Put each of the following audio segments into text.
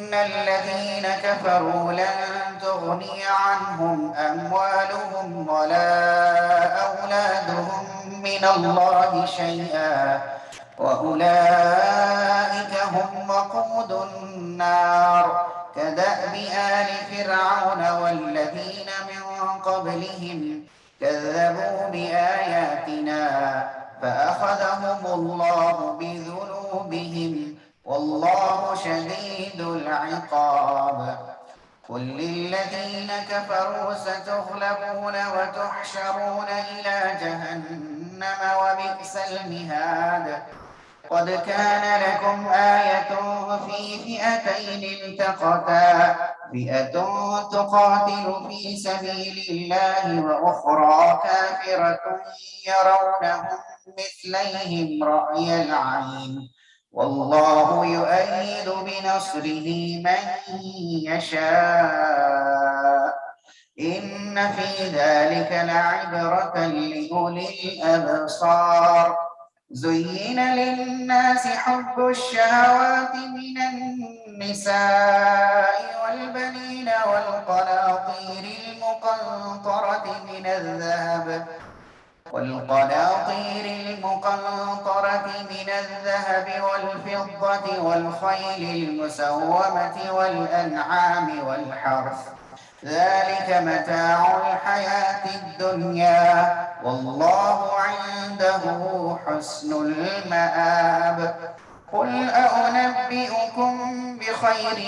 إن الذين كفروا لن تغني عنهم أموالهم ولا أولادهم من الله شيئا وأولئك هم وقود النار كدأب آل فرعون والذين من قبلهم كذبوا بآياتنا فأخذهم الله بذنوبهم والله شديد العقاب. قل للذين كفروا ستغلبون وتحشرون إلى جهنم وبئس المهاد. قد كان لكم آية في فئتين التقتا فئة تقاتل في سبيل الله وأخرى كافرة يرونهم مثليهم رأي العين والله يؤيد بنصره من يشاء إن في ذلك لعبرة لأولي الأبصار. زين للناس حب الشهوات من النساء والبنين والقناطير المقنطرة من الذهب والفضة والخيل المسومة والأنعام والحرث ذلك متاع الحياة الدنيا والله عنده حسن المآب. قل أنبئكم بخير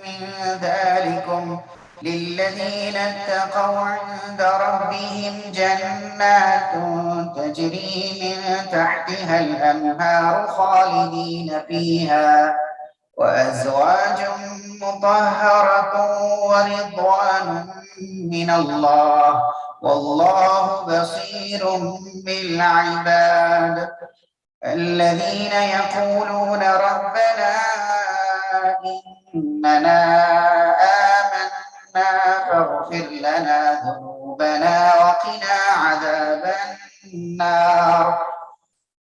من ذلكم للذين اتقوا عند ربهم جنات تجري من تحتها الأنهار خالدين فيها وأزواج مطهرة ورضوان من الله والله بصير بالعباد. الذين يقولون ربنا إننا آمنا فاغفر لنا ذنوبنا وقنا عذاب النار.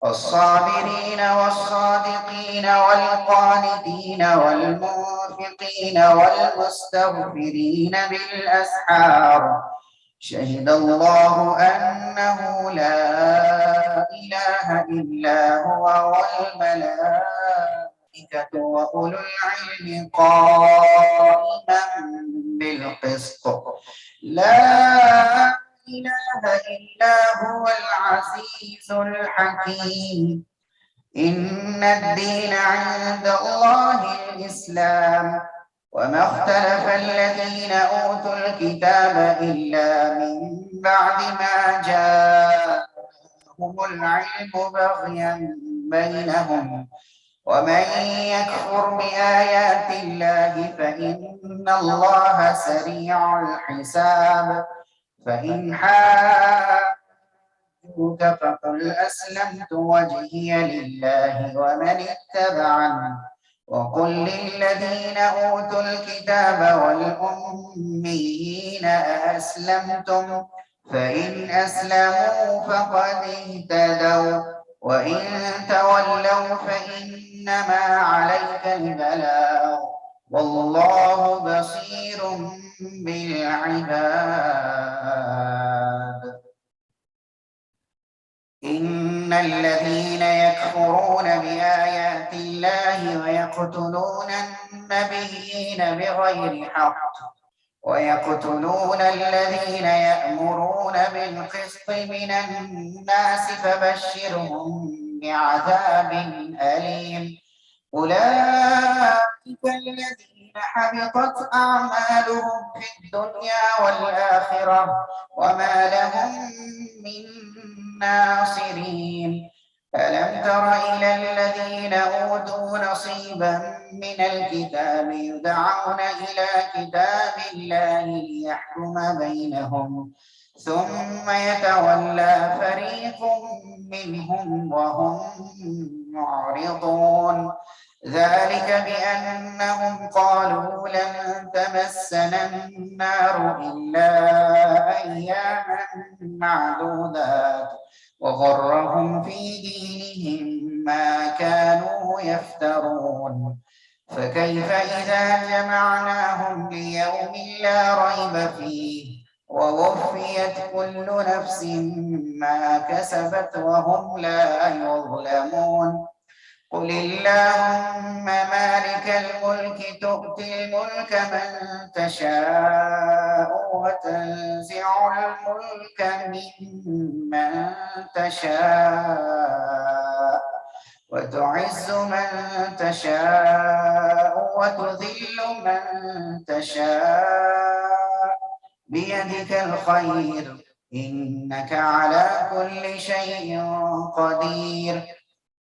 الصابرين والصادقين والقانتين والمنفقين والمستغفرين بالأسحار شهد الله أنه لا إله إلا هو والملائكة وأولو العلم قائما بالقسط لا إله إلا هو العزيز الحكيم. إن الدين عند الله الإسلام وما اختلف الذين أوتوا الكتاب إلا من بعد ما جاءهم العلم بغيا بينهم ومن يكفر بآيات الله فإن الله سريع الحساب. فإن حاجوك فقل أسلمت وجهي لله ومن اتبعني وقل للذين أوتوا الكتاب والأميين أأسلمتم فإن أسلموا فقد اهتدوا وإن تولوا فإنما عليك البلاغ والله بصير بالعباد. إن الذين يكفرون بآيات الله ويقتلون النبيين بغير حق ويقتلون الذين يأمرون بالقسط من الناس فبشرهم بعذاب أليم. أولئك الذين حبطت أعمالهم في الدنيا والآخرة وما لهم من ناصرين. ألم تر إلى الذين أوتوا نصيبا من الكتاب يدعون إلى كتاب الله ليحكم بينهم ثم يتولى فريق منهم وهم معرضون. ذلك بأنهم قالوا لن تمسنا النار إلا أياما معدودات وغرهم في دينهم ما كانوا يفترون. فكيف إذا جمعناهم ليوم لا ريب فيه ووفيت كل نفس ما كسبت وهم لا يظلمون. قل اللهم مالك الملك تؤتي الملك من تشاء وتنزع الملك ممن تشاء وتعز من تشاء وتذل من تشاء بيدك الخير إنك على كل شيء قدير.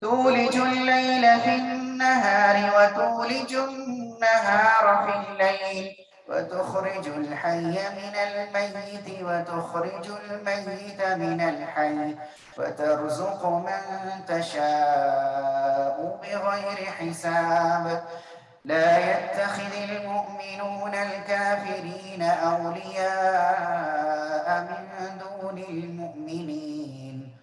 تولج الليل في النهار وتولج النهار في الليل وتخرج الحي من الميت وتخرج الميت من الحي وترزق من تشاء بغير حساب. لا يتخذ المؤمنون الكافرين أولياء من دون المؤمنين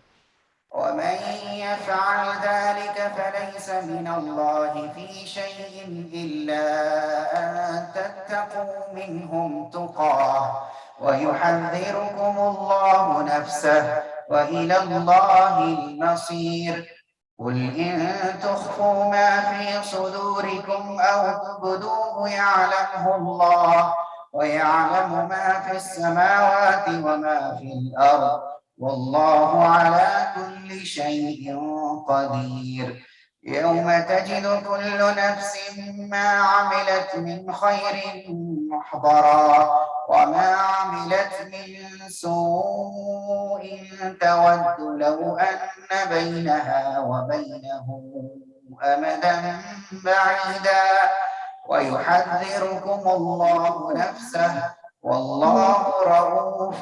ومن يفعل ذلك فليس من الله في شيء إلا أن تتقوا منهم تقاه ويحذركم الله نفسه وإلى الله المصير. قل إن تخفوا ما في صدوركم أو تبدوه يعلمه الله ويعلم ما في السماوات وما في الأرض والله على كل شيء قدير. يوم تجد كل نفس ما عملت من خير محضرا وما عملت من سوء تود لو أن بينها وبينه أمدا بعيدا ويحذركم الله نفسه والله رؤوف.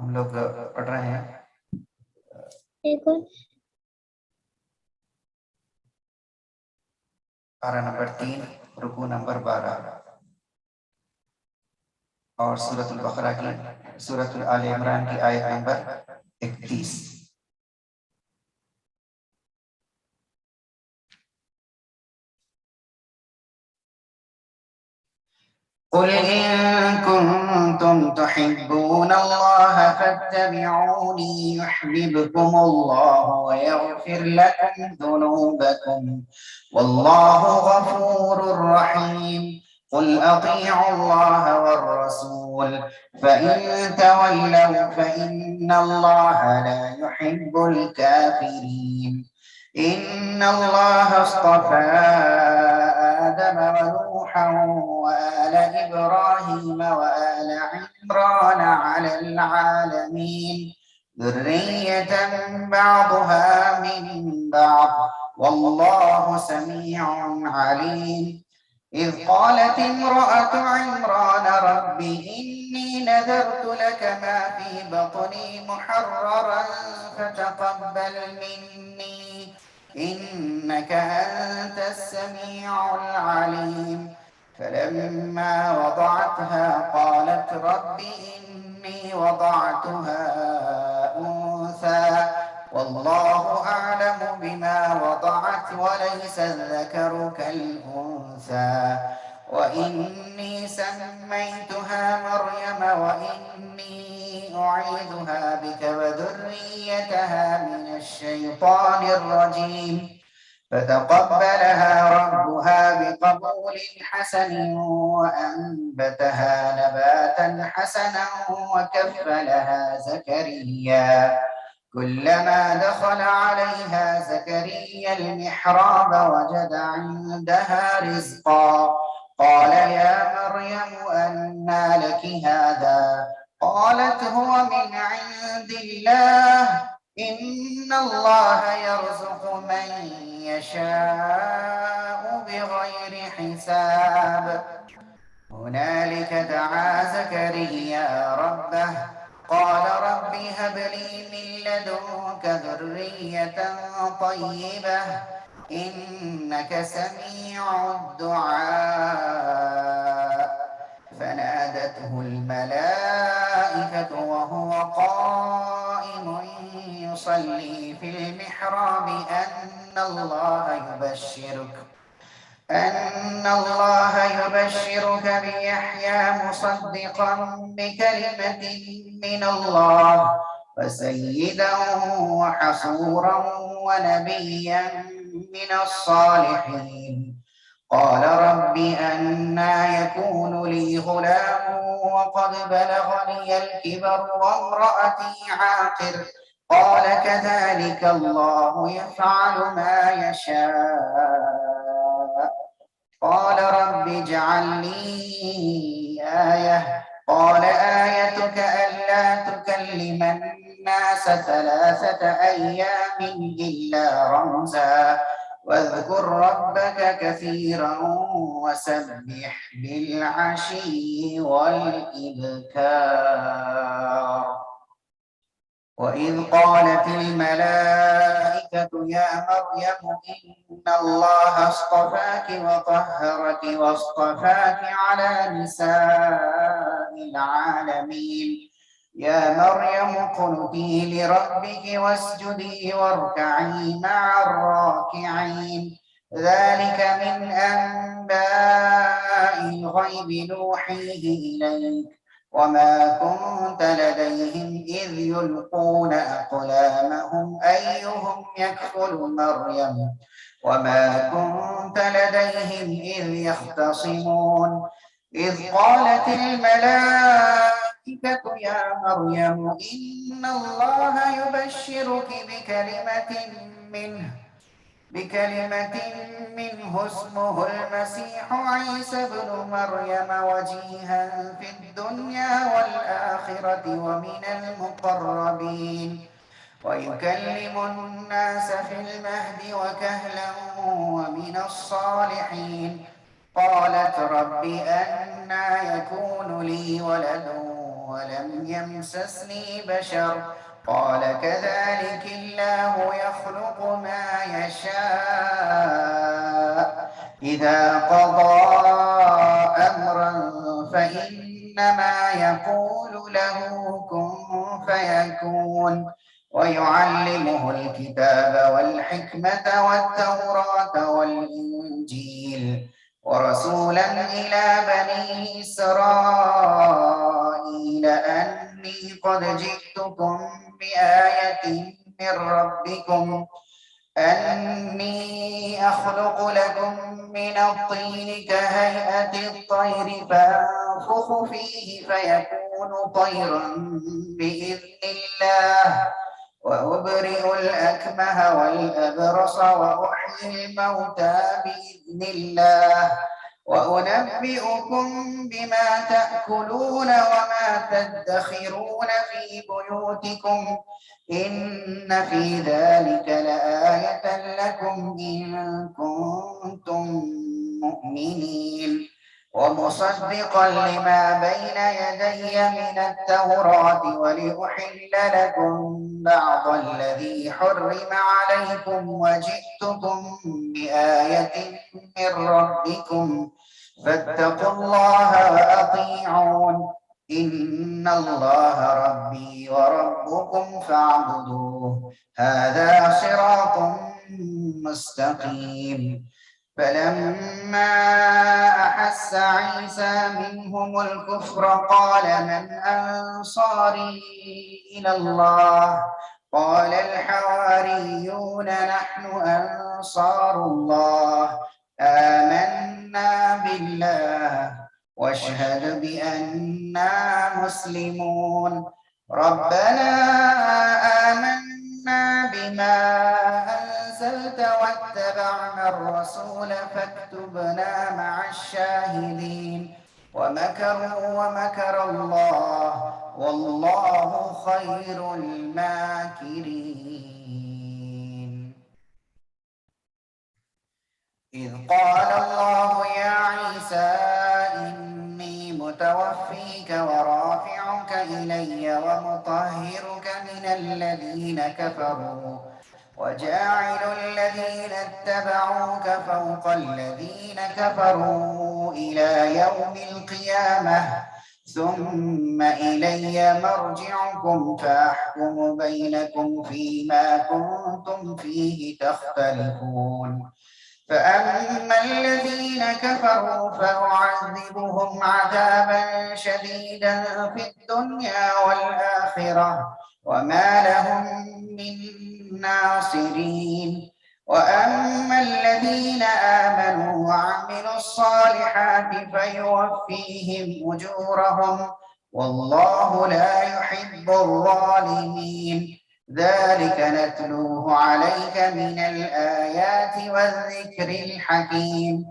हम लोग पढ़ रहे हैं पारा नंबर 3 रुकू नंबर 12 और सूरत अल-बकरा की सूरत आल इमरान की आयत नंबर 31। قل إن كنتم تحبون الله فاتبعوني يحببكم الله ويغفر لكم ذنوبكم والله غفور رحيم. قل أطيعوا الله والرسول فإن تولوا فإن الله لا يحب الكافرين. إن الله اصطفى آدم ونوحا وآل إبراهيم وآل عمران على العالمين ذرية بعضها من بعض والله سميع عليم. إذ قالت امرأة عمران رب إني نذرت لك ما في بطني محررا فتقبل مني إنك أنت السميع العليم. فلما وضعتها قالت رب إني وضعتها أنثى والله أعلم بما وضعت وليس الذكر كالأنثى وإني سميتها مريم وإني أعيذها بك وذريتها من الشيطان الرجيم. فتقبلها ربها بقبول حسن وأنبتها نباتا حسنا وكفلها زكريا. كلما دخل عليها زكريا المحراب وجد عندها رزقا قال يا مريم أنى لك هذا قالت هو من عند الله إن الله يرزق من يشاء بغير حساب. هنالك دعا زكريا ربه قال رب هب لي من لدنك ذرية طيبة إنك سميع الدعاء. فنادته الملائكة وهو قائم يصلي في المحراب أن الله يبشرك بيحيى مصدقا بكلمة من الله وسيدا وحصورا ونبيا من الصالحين. قال رب أنى يكون لي غلام وقد بلغني الكبر وامرأتي عاقر قال كذلك الله يفعل ما يشاء. قال رب اجعل لي آية قال آيتك ألا تكلم الناس 3 أيام إلا رمزا واذكر ربك كثيرا وسبح بالعشي والإبكار. وإذ قالت الملائكة يا مريم إن الله اصطفاك وطهرك واصطفاك على نساء العالمين. يا مريم اقنتي لربك واسجدي واركعي مع الراكعين. ذلك من أنباء الغيب نوحيه إليك وما كنت لديهم إذ يلقون أقلامهم أيهم يكفل مريم وما كنت لديهم إذ يختصمون. إذ قالت الملائكة يا مريم إن الله يبشرك بكلمة منه اسمه المسيح عيسى ابن مريم وجيها في الدنيا والآخرة ومن المقربين ويكلم الناس في المهد وكهلا ومن الصالحين. قالت رب أنى يكون لي ولد ولم يمسسني بشر قال كذلك الله يخلق ما يشاء إذا قضى أمرا فإنما يقول له كن فيكون. ويعلمه الكتاب والحكمة والتوراة والإنجيل ورسولا إلى بني إسرائيل أني قد جئتكم بآية من ربكم أني أخلق لكم من الطين كهيئة الطير فأنفخ فيه فيكون طيرا بإذن الله وأبرئ الأكمه والأبرص وأحيي الموتى بإذن الله وأنبئكم بما تأكلون وما تدخرون في بيوتكم إن في ذلك لآية لكم إن كنتم مؤمنين. ومصدقا لما بين يدي من التوراة ولأحل لكم بعض الذي حرم عليكم وجئتكم بآية من ربكم فاتقوا الله وأطيعون إن الله ربي وربكم فاعبدوه هذا صراط مستقيم. فلما أحس عيسى منهم الكفر قال من أنصاري إلى الله قال الحواريون نحن أنصار الله آمنا بالله واشهد بأننا مسلمون. ربنا آمنا بما أنزلت واتبعنا الرسول فاكتبنا مع الشاهدين. ومكروا ومكر الله والله خير الماكرين. إذ قال الله يا عيسى إني متوفيك ورافعك إلي ومطهرك من الذين كفروا وجاعل الذين اتبعوك فوق الذين كفروا إلى يوم القيامة ثم إلي مرجعكم فأحكم بينكم فيما كنتم فيه تختلفون فأما الذين كفروا فأعذبهم عذابا شديدا في الدنيا والآخرة وما لهم من ناصرين وأما الذين آمنوا وعملوا الصالحات فيوفيهم أجورهم والله لا يحب الظالمين ذلك نتلوه عليك من الآيات والذكر الحكيم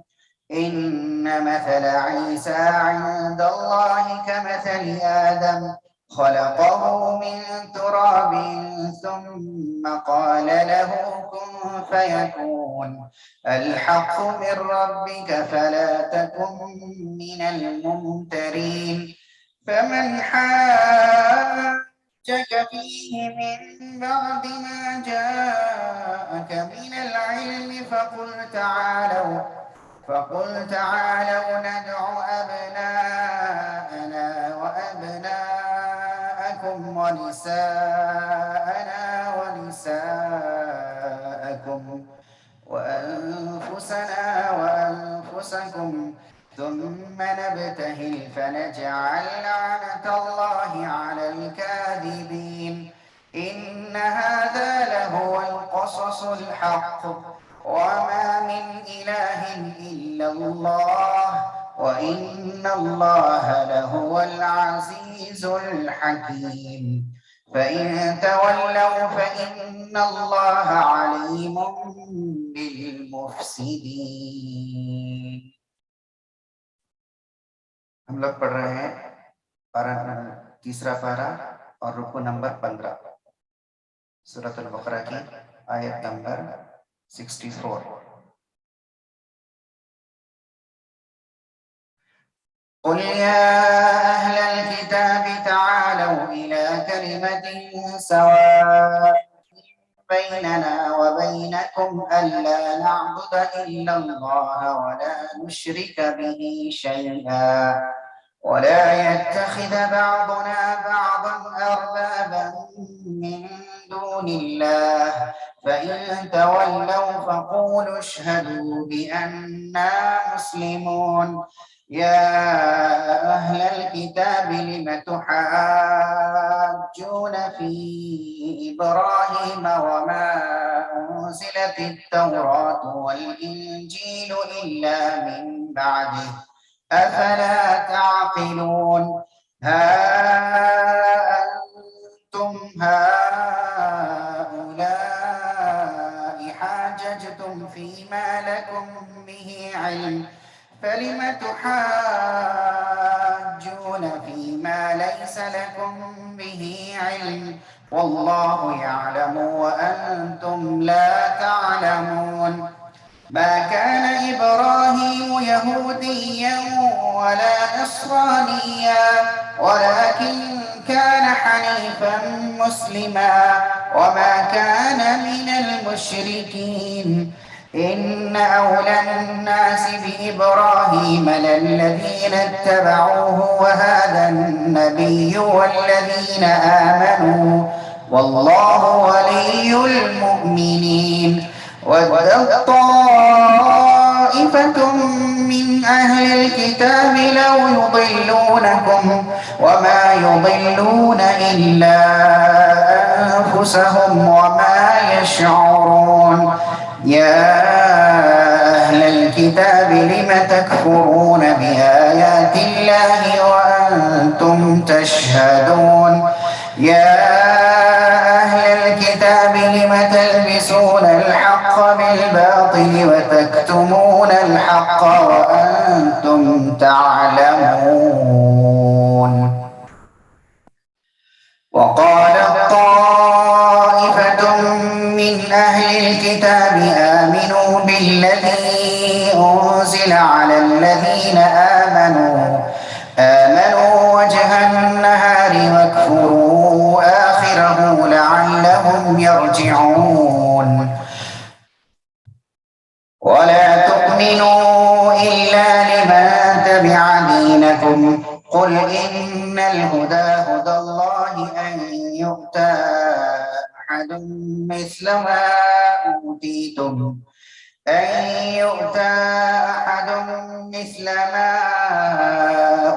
إن مثل عيسى عند الله كمثل آدم خلقه من تراب ثم قال له كن فيكون الحق من ربك فلا تكن من الممترين فمن حاجك فيه من بعد ما جاءك من العلم فقل تعالوا ندع أبناءنا وأبناءكم ونساءنا ونساءكم وأنفسنا وأنفسكم ثم نبتهل فنجعل لعنة الله على الكاذبين إن هذا لهو القصص الحق وما من إله إلا الله وإن الله لهو العزيز الحكيم فإن تولوا فإن الله عليم بالمفسدين. हम लोग पढ़ रहे हैं तीसरा पारा और रुकू नंबर 15 सूरत अल-बकरा की आयत नंबर 64. قل يا أهل الكتاب تعالوا إلى كلمة سواء بيننا وبينكم ألا نعبد إلا الله ولا نشرك به شيئا ولا يتخذ بعضنا بعضا أربابا من دون الله فإن تولوا فقولوا اشهدوا بأننا مسلمون يا أهل الكتاب لم تحاجون في إبراهيم وما أنزلت التوراة والإنجيل إلا من بعده أفلا تعقلون ها أنتم هؤلاء حاججتم فيما لكم به علم فلم تحاجون فيما ليس لكم به علم والله يعلم وأنتم لا تعلمون ما كان إبراهيم يهوديا ولا نصرانيا ولكن كان حنيفا مسلما وما كان من المشركين إن أولى الناس بإبراهيم للذين اتبعوه وهذا النبي والذين آمنوا والله ولي المؤمنين ودت طائفة من أهل الكتاب لو يضلونكم وما يضلون إلا أنفسهم وما يشعرون يا أهل الكتاب لم تكفرون بآيات الله وأنتم تشهدون يا أهل الكتاب لم تلبسون الحق بالباطل وتكتمون الحق وأنتم تعلمون وقالت طائفة من أهل الكتاب آمنوا بالذي أنزل على الذين آمنوا وجه النهار واكفروا آخره لعلهم يرجعون ولا تؤمنوا إلا لمن تبع دينكم قل إن الهدى هدى الله أن يؤتى أحد مثل ما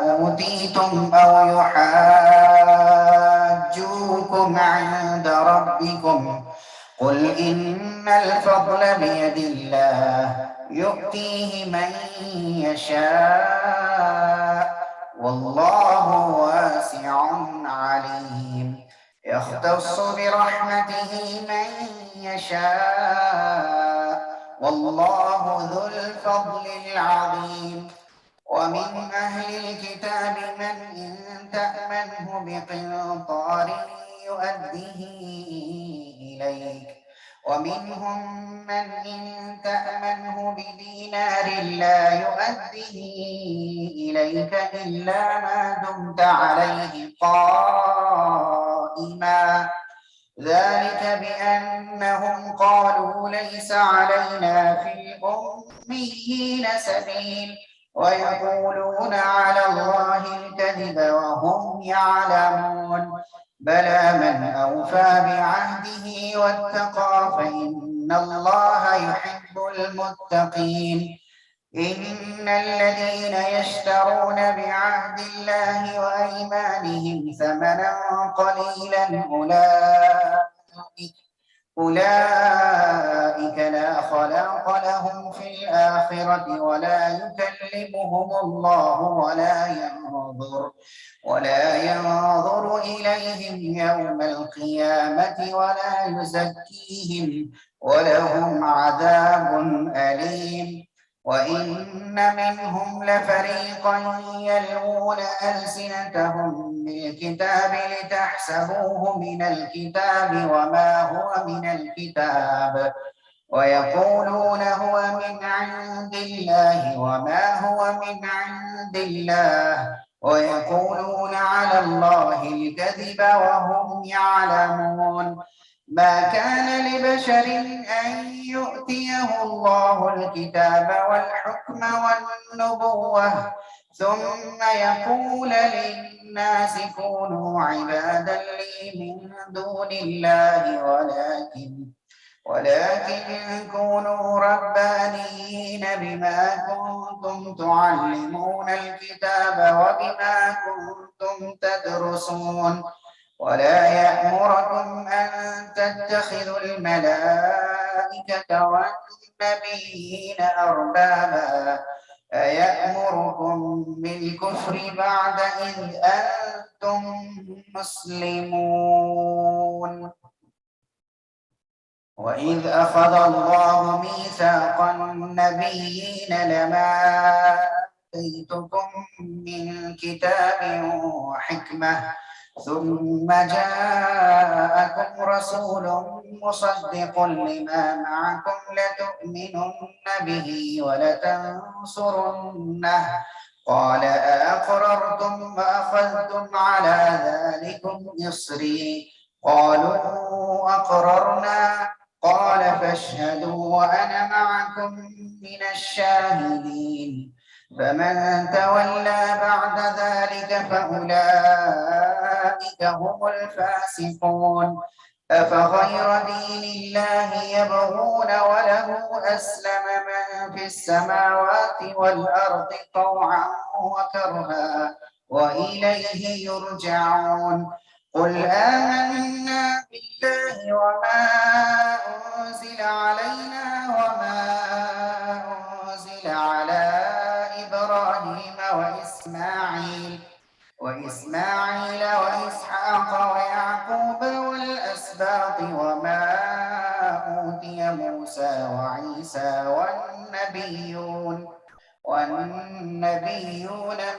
أوتيتم أو يحاجوكم عند ربكم قل إن الفضل بيد الله يؤتيه من يشاء والله واسع عليم يختص برحمته من يشاء والله ذو الفضل العظيم ومن أهل الكتاب من إن تأمنه بقنطار يؤديه إليك ومنهم من إن تأمنه بدينار لا يؤديه إليك إلا ما دمت عليه قائما ذلك بأنهم قالوا ليس علينا في الأميين سبيل ويقولون على الله الكذب وهم يعلمون بلى من أوفى بعهده واتقى فإن الله يحب المتقين إن الذين يشترون بعهد الله وأيمانهم ثمنا قليلا أولئك لا خلاق لهم في الآخرة ولا يكلمهم الله ولا ينظر إليهم يوم القيامة ولا يزكيهم ولهم عذاب أليم وإن منهم لفريقا يلوون ألسنتهم بالكتاب لتحسبوه من الكتاب وما هو من الكتاب ويقولون هو من عند الله وما هو من عند الله ويقولون على الله الكذب وهم يعلمون ما كان لبشر أن يؤتيه الله الكتاب والحكم والنبوة ثم يقول للناس كونوا عبادا لي من دون الله ولكن كونوا ربانيين بما كنتم تعلمون الكتاب وبما كنتم تدرسون ولا يأمركم أن تتخذوا الملائكة والنبيين أربابا أيأمركم بالكفر بعد إذ أنتم مسلمون وإذ أخذ الله ميثاق النبيين لما آتيتكم من كتاب وحكمة ثم جاءكم رسول مصدق لما معكم لتؤمنن به ولتنصرنه قال أأقررتم وأخذتم على ذلكم إصري قالوا أقررنا قال فاشهدوا وأنا معكم من الشاهدين فمن تولى بعد ذلك فأولئك هم الفاسقون أفغير دين الله يبغون وله أسلم من في السماوات والأرض طوعا وكرها وإليه يرجعون قل آمنا بالله وما أنزل علينا وما أنزل على إبراهيم وإسماعيل وإسحاق ويعقوب والأسباط وما أوتي موسى وعيسى والنبيون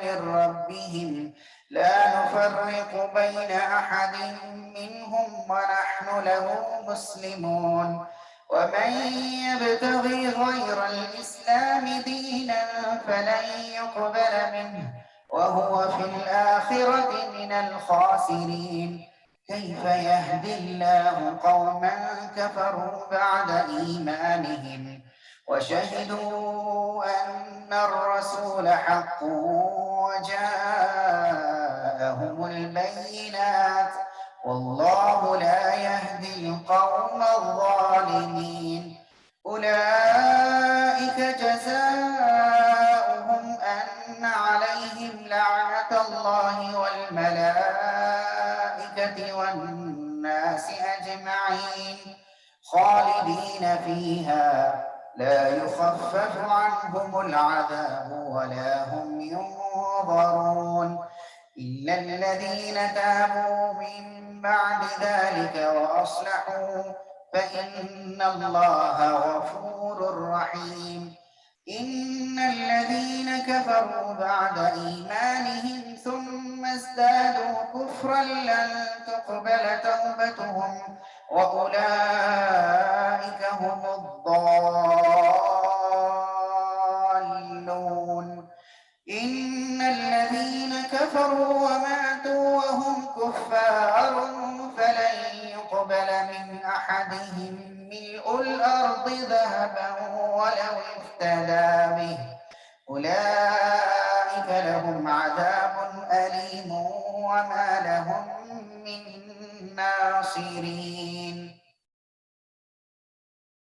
من ربهم لا نفرق بين أحد منهم ونحن له مسلمون ومن يبتغي غير الإسلام دينا فلن يقبل منه وهو في الآخرة من الخاسرين كيف يهدي الله قوما كفروا بعد إيمانهم وشهدوا أن الرسول حق وجاءهم جاءهم البينات والله لا يهدي القوم الظالمين. أولئك جزاؤهم أن عليهم لعنة الله والملائكة والناس أجمعين خالدين فيها لا يخفف عنهم العذاب ولا هم ينظرون إلا الذين تابوا من بعد ذلك وأصلحوا فإن الله غفور رحيم. إن الذين كفروا بعد إيمانهم ثم ازدادوا كفرا لن تقبل توبتهم وأولئك هم الضالون. إن الذين كفروا وماتوا وهم كفار فلن يقبل من أحدهم ملء الأرض ذهبا ولو افتدى به أولئك لهم عذاب أليم وما لهم من ناصرين.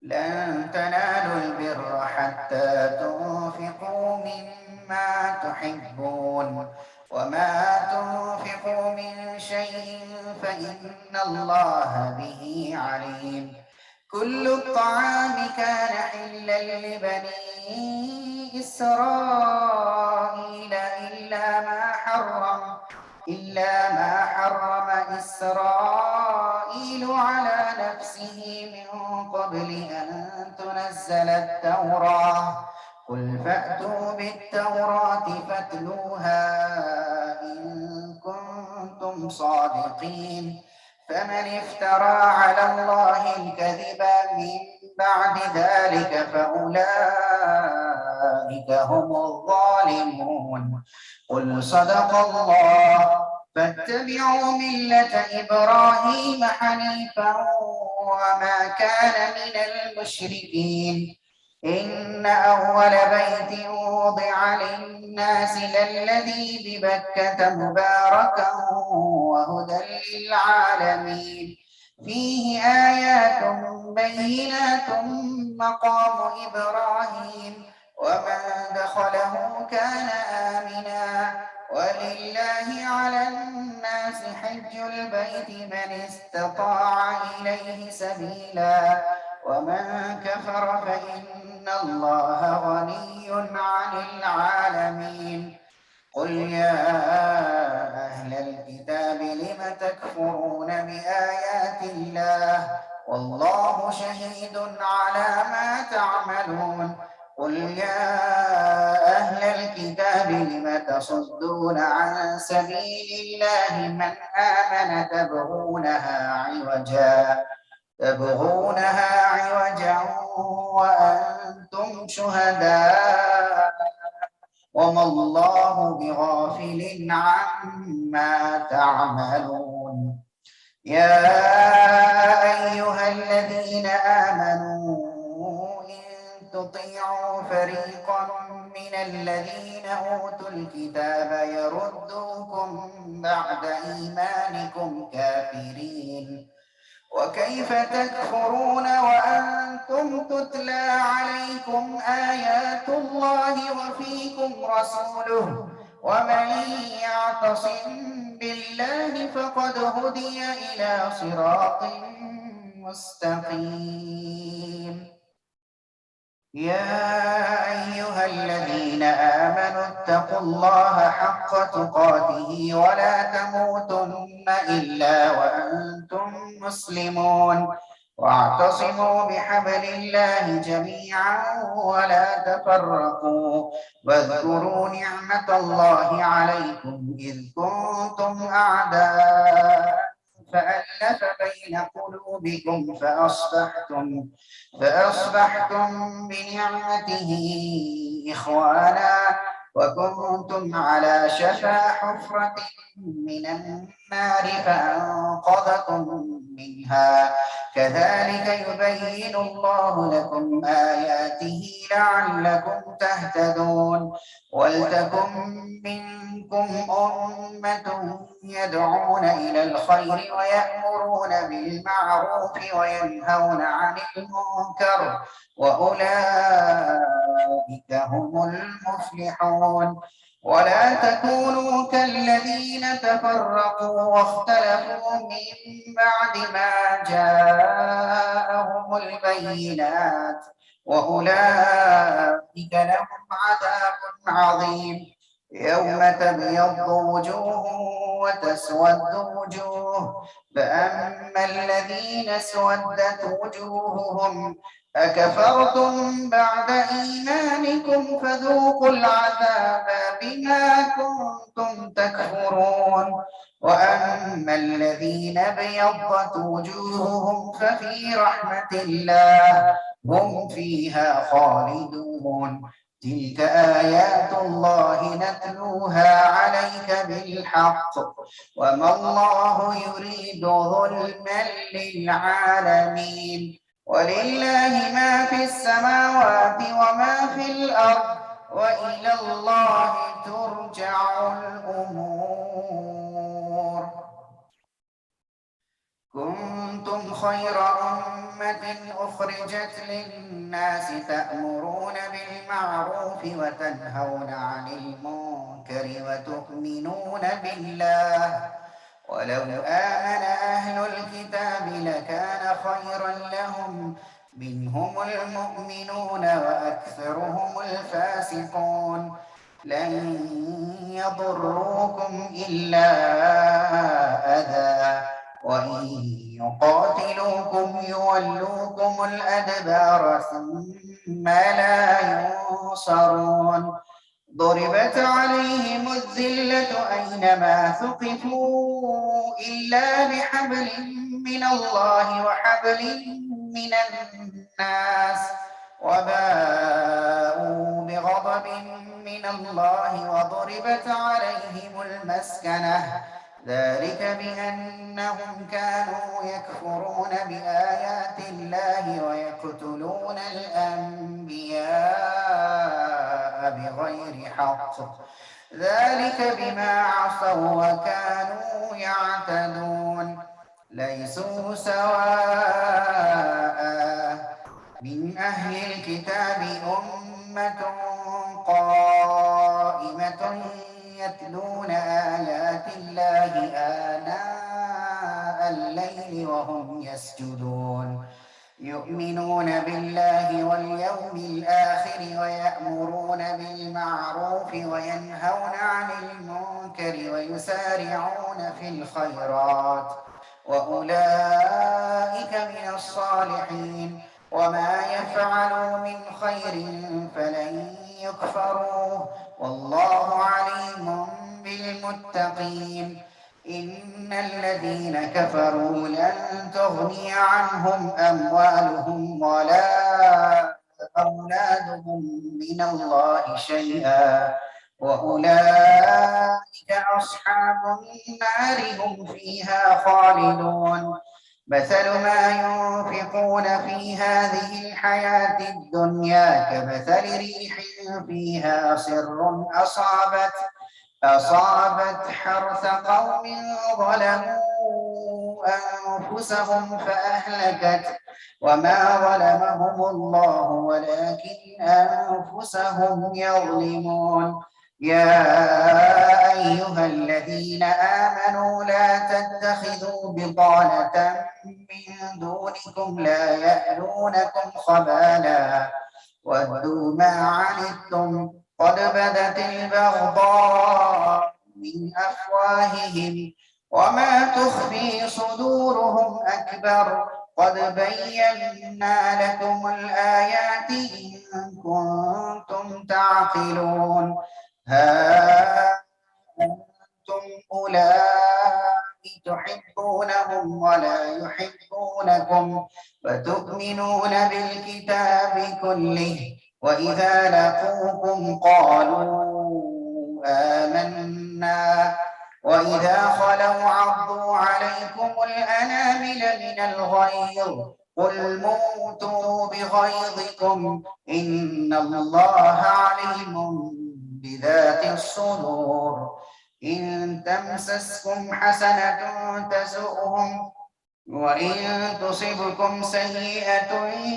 لن تنالوا البر حتى تنفقوا مما تحبون وما تنفقوا من شيء فإن الله به عليم. كل الطعام كان حلا لبني إسرائيل إلا ما حرم إسرائيل على نفسه من قبل أن تنزل التوراة. قل فأتوا بالتوراة فاتلوها إن كنتم صادقين. فمن افترى على الله الكذب من بعد ذلك فأولئك هم الظالمون. قل صدق الله فاتبعوا ملة إبراهيم حنيفا وما كان من المشركين. إن أول بيت وضع للناس للذي ببكة مباركا وهدى للعالمين فيه آيات بينات مقام إبراهيم ومن دخله كان آمنا ولله على الناس حج البيت من استطاع إليه سبيلا ومن كفر فإن الله غني عن العالمين. قل يا أهل الكتاب لم تكفرون بآيات الله والله شهيد على ما تعملون. قل يا أهل الكتاب لم تصدون عن سبيل الله من آمن تبغونها عوجا وأنتم شهداء وما الله بغافل عما تعملون. يا أيها الذين آمنوا إن تطيعوا فريقا من الذين أوتوا الكتاب يردوكم بعد إيمانكم كافرين. وكيف تكفرون وأنتم تتلى عليكم آيات الله وفيكم رسوله ومن يعتصم بالله فقد هدي إلى صراط مستقيم. يا أيها الذين آمنوا اتقوا الله حق تقاته ولا تموتن إلا وأنتم مسلمون واعتصموا بحبل الله جميعا ولا تفرقوا واذكروا نعمة الله عليكم إذ كنتم أعداء فألف بين قلوبكم فأصبحتم بنعمته إخوانا وكنتم على شفا حفرة من النار فأنقذكم منها كذلك يبين الله لكم آياته لعلكم تهتدون ولتكن منكم أمة يدعون إلى الخير ويأمرون بالمعروف وينهون عن المنكر وأولئك هم المفلحون ولا تكونوا كالذين تفرقوا واختلفوا من بعد ما جاءهم البينات وأولئك لهم عذاب عظيم يوم تبيض وجوه وتسود وجوه فأما الذين اسودت وجوههم أكفرتم بعد إيمانكم فذوقوا العذاب بما كنتم تكفرون وأما الذين ابيضت وجوههم ففي رحمة الله هم فيها خالدون تلك آيات الله نتلوها عليك بالحق وما الله يريد ظلما للعالمين ولله ما في السماوات وما في الأرض وإلى الله ترجع الأمور كنتم خير أمة أخرجت للناس تأمرون بالمعروف وتنهون عن المنكر وتؤمنون بالله ولو آمن أهل الكتاب لكان خيرا لهم منهم المؤمنون وأكثرهم الفاسقون لن يضروكم إلا أذى وإن يقاتلوكم يولوكم الأدبار ثم لا ينصرون ضربت عليهم الذلة أينما ثقفوا إلا بحبل من الله وحبل من الناس وباءوا بغضب من الله وضربت عليهم المسكنة ذلك بأنهم كانوا يكفرون بآيات الله ويقتلون الأنبياء بغير حق ذلك بما عصوا وكانوا يعتدون ليسوا سواء من أهل الكتاب أمة قائمة يتلون آيات الله آناء الليل وهم يسجدون يؤمنون بالله واليوم الآخر ويأمرون بالمعروف وينهون عن المنكر ويسارعون في الخيرات وأولئك من الصالحين وما يفعلوا من خير فلن يكفروه والله عليم بالمتقين إن الذين كفروا لن تغني عنهم أموالهم ولا أولادهم من الله شيئا وأولئك أصحاب النار هم فيها خالدون مثل ما ينفقون في هذه الحياة الدنيا كمثل ريح فيها صر أصابت حرث قوم ظلموا أنفسهم فأهلكت وما ظلمهم الله ولكن أنفسهم يظلمون يا أيها الذين آمنوا لا تتخذوا بطانة من دونكم لا يألونكم خبالا ودوا ما عنتم قد بدت البغضاء من أفواههم وما تخفي صدورهم أكبر قد بينا لكم الآيات إن كنتم تعقلون ها أنتم أولئك تحبونهم ولا يحبونكم وتؤمنون بالكتاب كله وإذا لقوكم قالوا آمنا وإذا خلوا عضوا عليكم الأنامل من الغيظ قل موتوا بغيظكم إن الله عليم بذات الصدور إن تمسسكم حسنة تسؤهم وإن تصبكم سيئة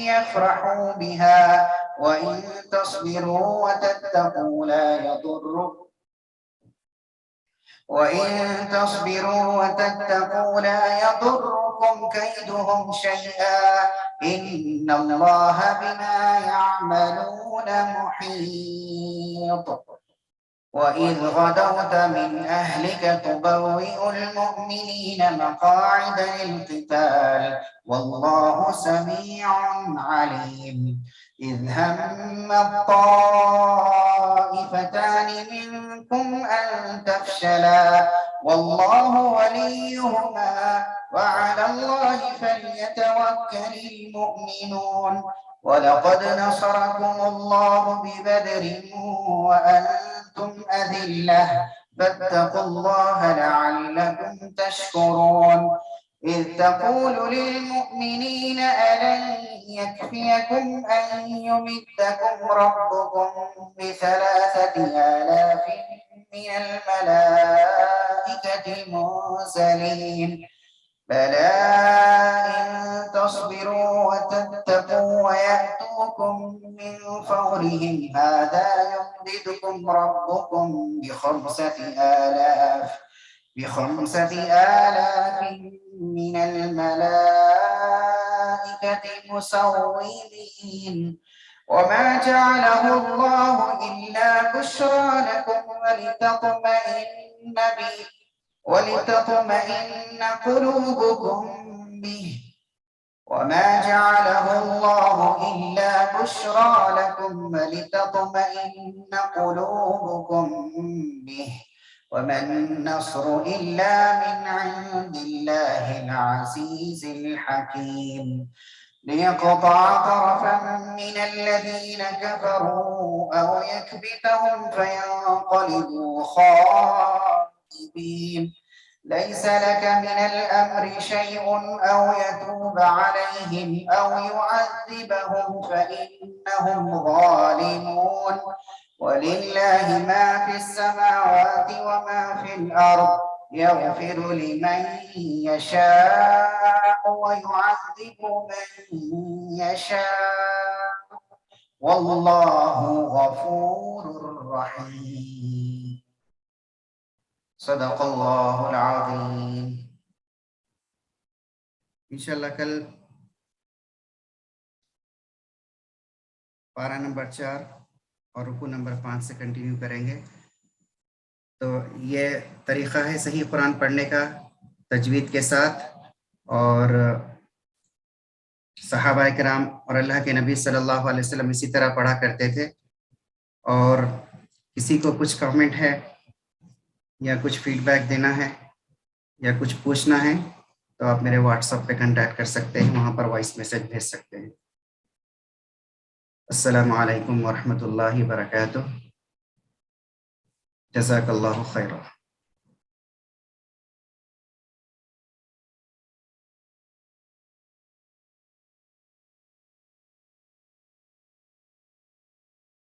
يفرحوا بها وإن تصبروا وتتقوا لا يضركم كيدهم شيئا إن الله بما يعملون محيط وإذ غدوت من أهلك تبوئ المؤمنين مقاعد للقتال والله سميع عليم إذ هم الطائفتان منكم أن تفشلا والله وليهما وعلى الله فليتوكل المؤمنون ولقد نصركم الله ببدر وأنتم أذلة فاتقوا الله لعلكم تشكرون إذ تقول للمؤمنين ألن يكفيكم أن يمدكم ربكم ب3,000 من الملائكة منزلين بلى إن تصبروا وتتقوا ويأتوكم من فورهم هذا يمددكم ربكم ب5,000 من الملائكة مسومين وما جعله الله إلا بشرى لكم ولتطمئن قلوبكم به وما جعله الله إلا بشرى لكم ولتطمئن قلوبكم به وما النصر إلا من عند الله العزيز الحكيم ليقطع طرفا من الذين كفروا أو يكبتهم فينقلبوا خائبين ليس لك من الأمر شيء أو يتوب عليهم أو يعذبهم فإنهم ظالمون ولله ما في السماوات وما في الأرض يغفر لمن يشاء ويعذب من يشاء والله غفور رحيم सदक़ल्लाहुल अज़ीम। इंशाअल्लाह कल पारा नंबर 4 और रुकू नंबर 5 से कंटिन्यू करेंगे। तो ये तरीक़ा है सही कुरान पढ़ने का तजवीद के साथ और सहाबा किराम और अल्लाह के नबी सल्लल्लाहु अलैहि वसल्लम इसी तरह पढ़ा करते थे। और किसी को कुछ कमेंट है या कुछ फीडबैक देना है या कुछ पूछना है तो आप मेरे व्हाट्सएप पे कांटेक्ट कर सकते हैं, वहाँ पर वॉइस मैसेज भेज सकते हैं। अस्सलामु अलैकुम व रहमतुल्लाहि व बरकातुहू। जज़ाकल्लाहु खैरन।